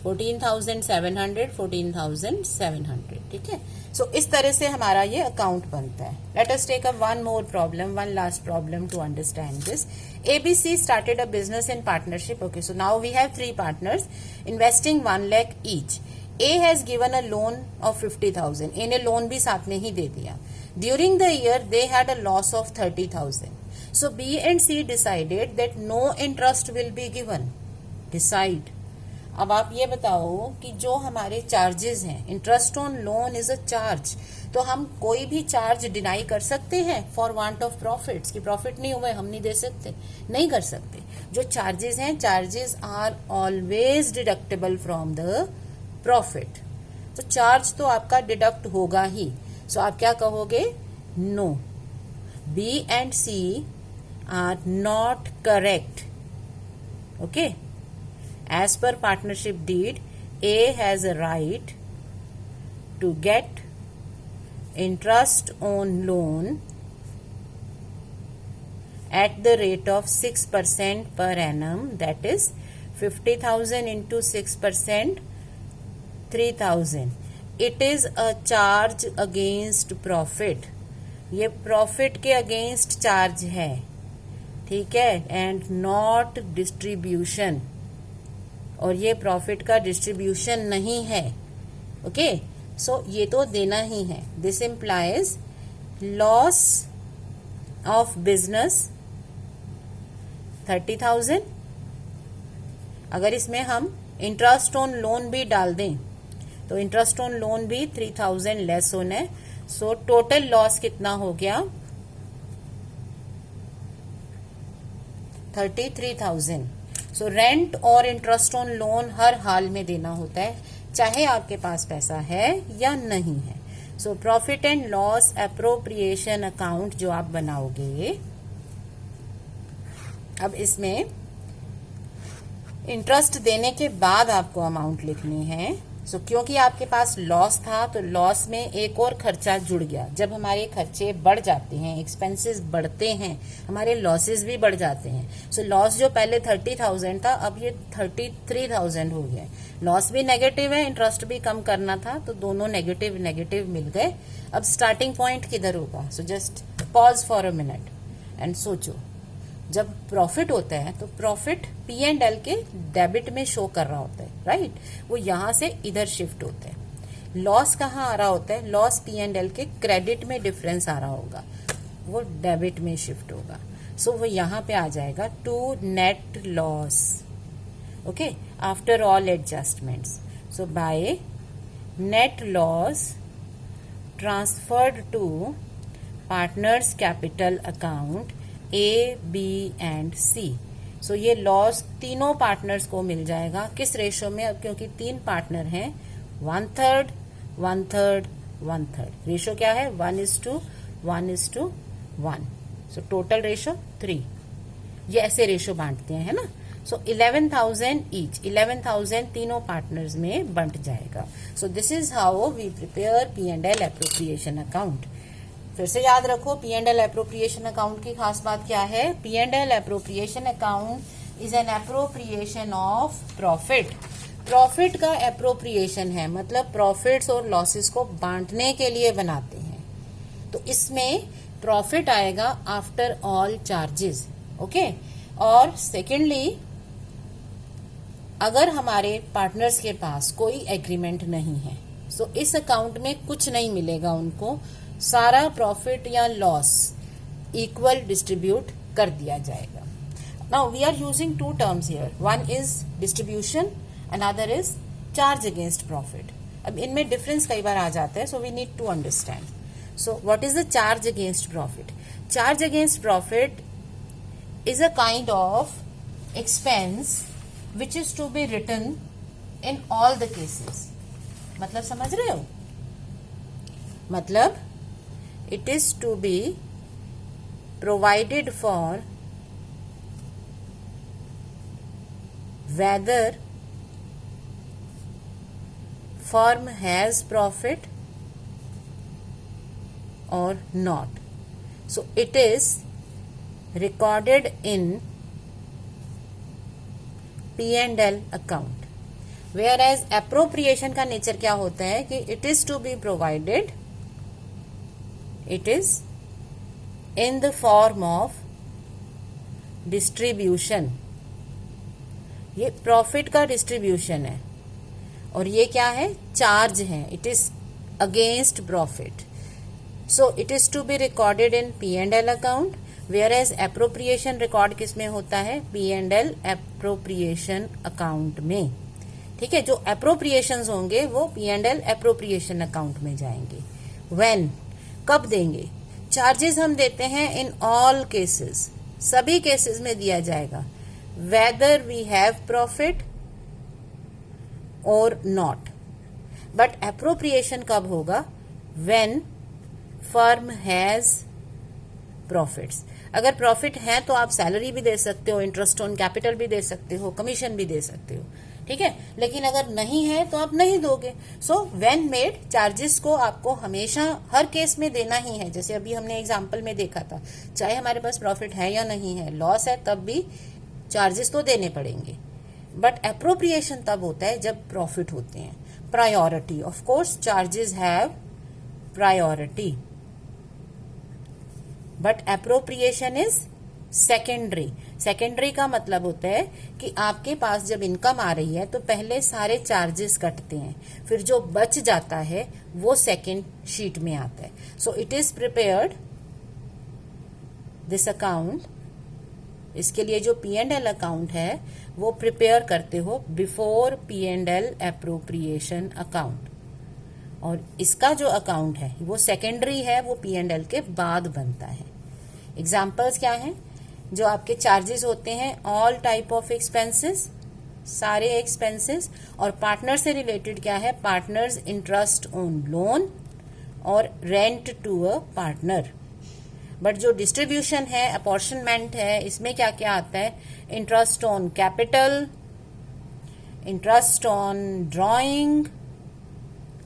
14,700, 14,700, ठीक है। सो इस तरह से हमारा ये अकाउंट बनता है। Let us take up one more problem, one last problem to understand this. ABC started a business in partnership. Okay, so now we have 3 partners investing 1 lakh each. A has given a loan of 50,000. A ने loan भी साथ में ही दे दिया. During the year they had a loss of 30,000. So B and C decided that no interest will be given. Decide. अब आप ये बताओ कि जो हमारे चार्जेस हैं, interest on loan is a charge, तो हम कोई भी चार्ज डिनाई कर सकते हैं फॉर वांट ऑफ प्रॉफिट्स, कि प्रॉफिट नहीं हुए हम नहीं दे सकते, नहीं कर सकते। जो चार्जेस हैं, charges are always deductible from the profit, तो चार्ज तो आपका डिडक्ट होगा ही। सो आप क्या कहोगे? No, B and C are not correct. Okay, as per partnership deed, A has a right to get interest on loan at the rate of 6% per annum, that is 50,000 into 6%, 3,000. It is a charge against profit. ये profit के against charge है, ठीक है, and not distribution, और ये profit का distribution नहीं है। ओके, सो ये तो देना ही है। This implies loss of business 30,000। अगर इसमें हम इंटरेस्ट ऑन लोन भी डाल दें तो इंटरेस्ट ऑन लोन भी 3,000 लेस होना है। सो टोटल लॉस कितना हो गया? 33,000। सो रेंट और इंटरेस्ट ऑन लोन हर हाल में देना होता है, चाहे आपके पास पैसा है या नहीं है। So profit and loss appropriation account जो आप बनाओगे, अब इसमें इंटरेस्ट देने के बाद आपको अमाउंट लिखनी है। सो क्योंकि आपके पास लॉस था तो लॉस में एक और खर्चा जुड़ गया। जब हमारे खर्चे बढ़ जाते हैं, एक्सपेंसेस बढ़ते हैं, हमारे लॉसेस भी बढ़ जाते हैं। सो लॉस जो पहले 30,000 था, अब ये 33,000 हो गया। लॉस भी नेगेटिव है, इंटरेस्ट भी कम करना था, तो दोनों नेगेटिव नेगेटिव मिल गए। अब स्टार्टिंग पॉइंट किधर होगा? So just pause for a minute and सोचो। जब प्रॉफिट होता है तो प्रॉफिट P&L के डेबिट में शो कर रहा होता है, राइट? वो यहां से इधर शिफ्ट होता है। लॉस कहाँ आ रहा होता है? लॉस P&L के क्रेडिट में डिफरेंस आ रहा होगा, वो डेबिट में शिफ्ट होगा। सो वो यहां पे आ जाएगा to net loss. Okay, after all adjustments. So by net loss transferred to partners capital account A, B and C। So ये लॉस तीनों पार्टनर्स को मिल जाएगा। किस रेशो में? अब क्योंकि 3 पार्टनर हैं, 1/3, 1/3, 1/3। रेशो क्या है? 1:1:1। So total ratio 3। ये ऐसे रेशो बांटते हैं, है ना? सो 11,000 ईच, 11,000 तीनों पार्टनर्स में बंट जाएगा। So this is how we prepare P&L appropriation account. फिर से याद रखो, P&L एप्रोप्रिएशन अकाउंट की खास बात क्या है? P&L appropriation account is an appropriation of profit. Profit का एप्रोप्रिएशन है, मतलब प्रॉफिट्स और लॉसेस को बांटने के लिए बनाते हैं। तो इसमें प्रॉफिट आएगा आफ्टर ऑल चार्जेस। ओके, और सेकेंडली, अगर हमारे पार्टनर्स के पास कोई एग्रीमेंट नहीं है, तो इस अकाउंट में कुछ नहीं मिलेगा उनको, सारा प्रॉफिट या लॉस इक्वल डिस्ट्रीब्यूट कर दिया जाएगा। Now we are using 2 terms here, one is distribution, another is charge against profit. अब इनमें डिफरेंस कई बार आ जाता है, so we need to understand. So what is the charge against profit? Charge against profit is a kind of expense which is to be written in all the cases. मतलब समझ रहे हो? मतलब it is to be provided for whether firm has profit or not. So it is recorded in P&L account. Whereas appropriation का nature क्या होता है कि it is to be provided, it is in the form of distribution. ये profit का distribution है और ये क्या है, चार्ज है. It is against profit. So it is to be recorded in P&L account. Whereas appropriation record किस में होता है, P&L एप्रोप्रिएशन अकाउंट में. ठीक है, जो एप्रोप्रिएशंस होंगे वो P&L एप्रोप्रिएशन अकाउंट में जाएंगे. व्हेन, कब देंगे. चार्जेस हम देते हैं इन ऑल केसेस, सभी केसेस में दिया जाएगा, whether we have profit or not. But appropriation कब होगा, when firm has profits. अगर प्रॉफिट है तो आप सैलरी भी दे सकते हो, इंटरेस्ट ऑन कैपिटल भी दे सकते हो, कमीशन भी दे सकते हो. ठीक है, लेकिन अगर नहीं है तो आप नहीं दोगे. सो व्हेन मेड, चार्जेस को आपको हमेशा हर केस में देना ही है. जैसे अभी हमने एग्जांपल में देखा था, चाहे हमारे पास प्रॉफिट है या नहीं है, लॉस है तब भी चार्जेस तो देने पड़ेंगे. बट एप्रोप्रिएशन तब होता है जब प्रॉफिट होते हैं. Priority, of course charges have priority, but appropriation is secondary. Secondary का मतलब होता है कि आपके पास जब इनकम आ रही है तो पहले सारे चार्जेस कटते हैं, फिर जो बच जाता है वो सेकेंड शीट में आता है. सो it is prepared, this account, इसके लिए जो P&L अकाउंट है वो प्रिपेयर करते हो बिफोर P&L एप्रोप्रिएशन अकाउंट. और इसका जो अकाउंट है वो सेकेंडरी है, वो P&L के बाद बनता है. एग्जाम्पल्स क्या हैं, जो आपके चार्जेस होते हैं, ऑल टाइप ऑफ एक्सपेंसेस, सारे एक्सपेंसेस. और पार्टनर से रिलेटेड क्या है, पार्टनर्स इंटरेस्ट ऑन लोन और rent to a partner. But जो डिस्ट्रीब्यूशन है, अपॉर्शनमेंट है, इसमें क्या क्या आता है, interest on capital, interest on drawing,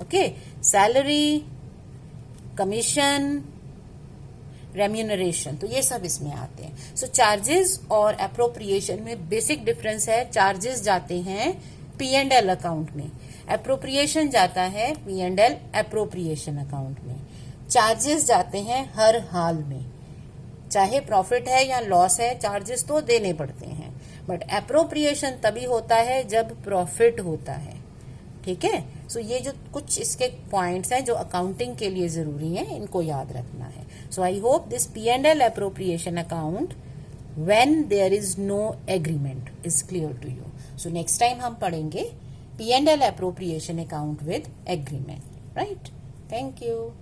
okay, salary, commission, remuneration, तो ये सब इसमें आते हैं. सो चार्जेस और एप्रोप्रिएशन में बेसिक डिफरेंस है. चार्जेस जाते हैं P&L अकाउंट में, एप्रोप्रिएशन जाता है P&L एप्रोप्रिएशन अकाउंट में. चार्जेस जाते हैं हर हाल में, चाहे प्रॉफिट है या लॉस है, चार्जेस तो देने पड़ते हैं. बट एप्रोप्रिएशन तभी होता है जब प्रॉफिट होता है. ठीक है, सो ये जो कुछ इसके पॉइंट्स हैं जो अकाउंटिंग के लिए जरूरी हैं, इनको याद रखना है. So I hope this P&L appropriation account when there is no agreement is clear to you. So next time हम पढ़ेंगे P&L appropriation account with agreement. Right, thank you.